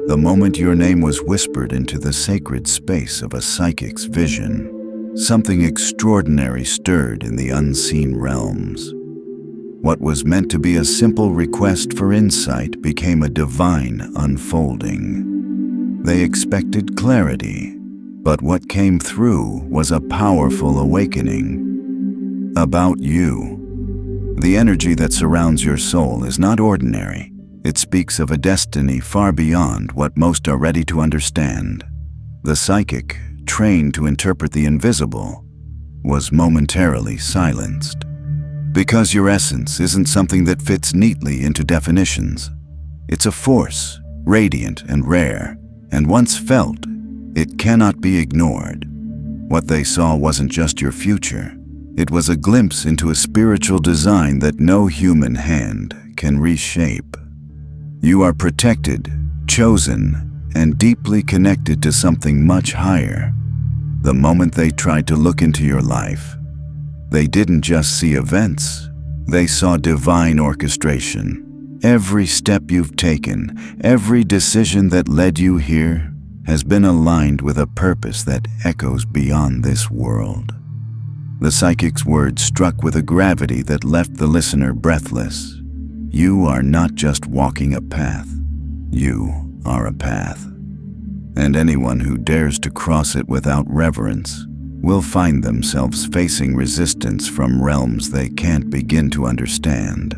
The moment your name was whispered into the sacred space of a psychic's vision, something extraordinary stirred in the unseen realms. What was meant to be a simple request for insight became a divine unfolding. They expected clarity, but what came through was a powerful awakening. About you. The energy that surrounds your soul is not ordinary. It speaks of a destiny far beyond what most are ready to understand. The psychic, trained to interpret the invisible, was momentarily silenced. Because your essence isn't something that fits neatly into definitions. It's a force, radiant and rare, and once felt, it cannot be ignored. What they saw wasn't just your future. It was a glimpse into a spiritual design that no human hand can reshape. You are protected, chosen, and deeply connected to something much higher. The moment they tried to look into your life, they didn't just see events, they saw divine orchestration. Every step you've taken, every decision that led you here, has been aligned with a purpose that echoes beyond this world. The psychic's words struck with a gravity that left the listener breathless. You are not just walking a path, you are a path. And anyone who dares to cross it without reverence will find themselves facing resistance from realms they can't begin to understand.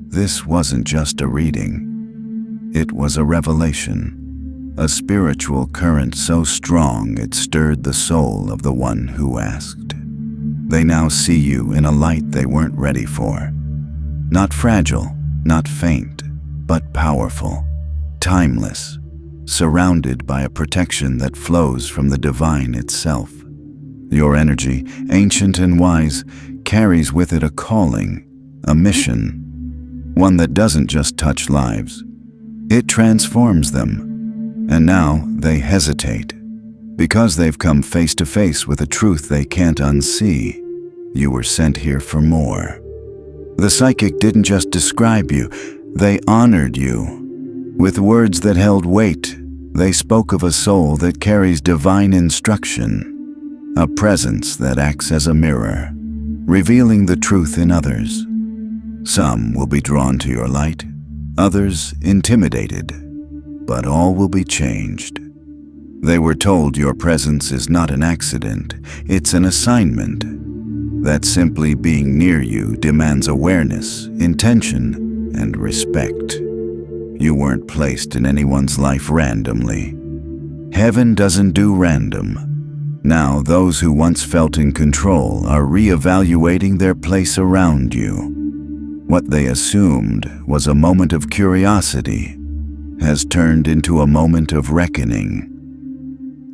This wasn't just a reading, it was a revelation, a spiritual current so strong it stirred the soul of the one who asked. They now see you in a light they weren't ready for. Not fragile, not faint, but powerful, timeless, surrounded by a protection that flows from the divine itself. Your energy, ancient and wise, carries with it a calling, a mission, one that doesn't just touch lives. It transforms them. And now they hesitate, because they've come face to face with a truth they can't unsee. You were sent here for more. The psychic didn't just describe you, they honored you. With words that held weight, they spoke of a soul that carries divine instruction, a presence that acts as a mirror, revealing the truth in others. Some will be drawn to your light, others intimidated, but all will be changed. They were told your presence is not an accident, it's an assignment. That simply being near you demands awareness, intention, and respect. You weren't placed in anyone's life randomly. Heaven doesn't do random. Now those who once felt in control are reevaluating their place around you. What they assumed was a moment of curiosity has turned into a moment of reckoning.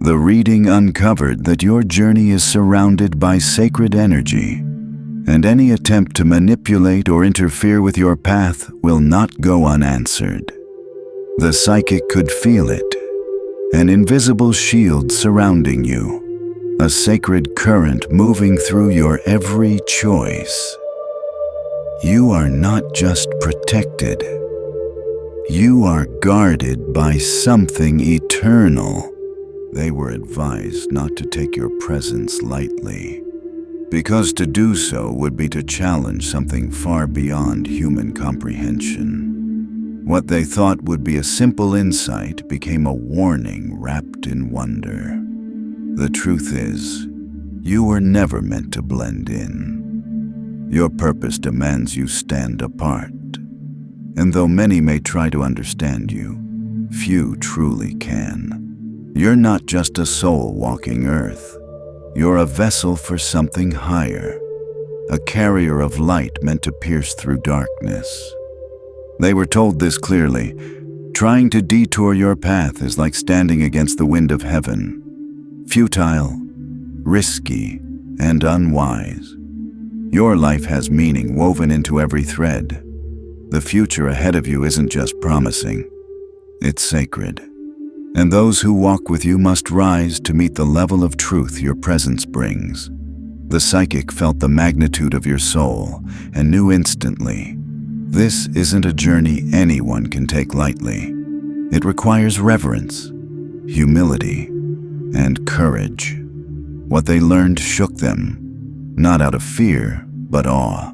The reading uncovered that your journey is surrounded by sacred energy, and any attempt to manipulate or interfere with your path will not go unanswered. The psychic could feel it, an invisible shield surrounding you, a sacred current moving through your every choice. You are not just protected, you are guarded by something eternal. They were advised not to take your presence lightly, because to do so would be to challenge something far beyond human comprehension. What they thought would be a simple insight became a warning wrapped in wonder. The truth is, you were never meant to blend in. Your purpose demands you stand apart. And though many may try to understand you, few truly can. You're not just a soul walking earth. You're a vessel for something higher, a carrier of light meant to pierce through darkness. They were told this clearly. Trying to detour your path is like standing against the wind of heaven. Futile, risky, and unwise. Your life has meaning woven into every thread. The future ahead of you isn't just promising, it's sacred. And those who walk with you must rise to meet the level of truth your presence brings. The psychic felt the magnitude of your soul and knew instantly, this isn't a journey anyone can take lightly. It requires reverence, humility, and courage. What they learned shook them, not out of fear, but awe,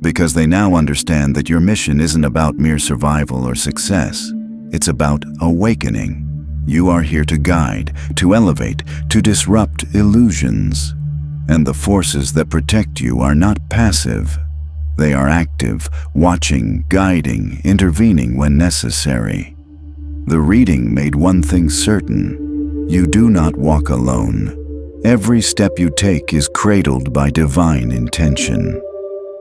because they now understand that your mission isn't about mere survival or success. It's about awakening. You are here to guide, to elevate, to disrupt illusions. And the forces that protect you are not passive. They are active, watching, guiding, intervening when necessary. The reading made one thing certain: you do not walk alone. Every step you take is cradled by divine intention.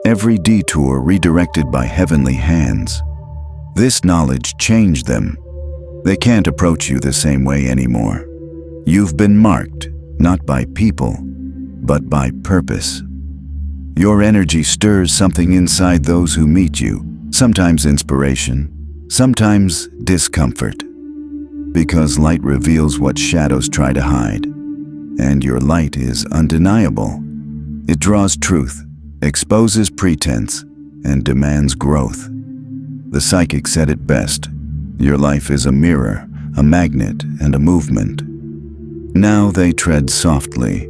Every detour redirected by heavenly hands. This knowledge changed them. They can't approach you the same way anymore. You've been marked, not by people, but by purpose. Your energy stirs something inside those who meet you, sometimes inspiration, sometimes discomfort. Because light reveals what shadows try to hide, and your light is undeniable. It draws truth, exposes pretense, and demands growth. The psychic said it best: your life is a mirror, a magnet, and a movement. Now they tread softly.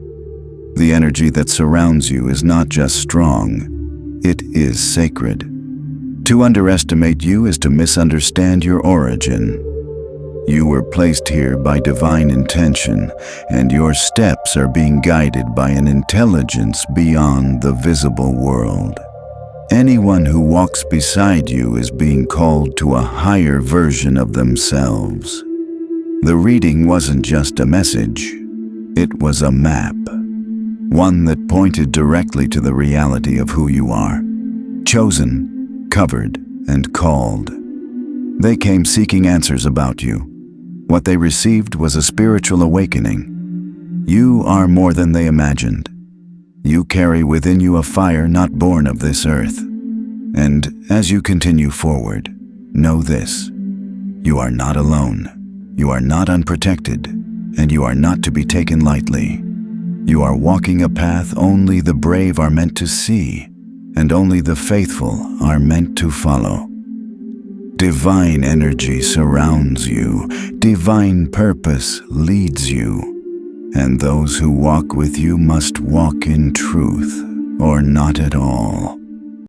The energy that surrounds you is not just strong, it is sacred. To underestimate you is to misunderstand your origin. You were placed here by divine intention, and your steps are being guided by an intelligence beyond the visible world. Anyone who walks beside you is being called to a higher version of themselves. The reading wasn't just a message, it was a map. One that pointed directly to the reality of who you are. Chosen, covered, and called. They came seeking answers about you. What they received was a spiritual awakening. You are more than they imagined. You carry within you a fire not born of this earth. And as you continue forward, know this: you are not alone. You are not unprotected, and you are not to be taken lightly. You are walking a path only the brave are meant to see, and only the faithful are meant to follow. Divine energy surrounds you, divine purpose leads you, and those who walk with you must walk in truth, or not at all.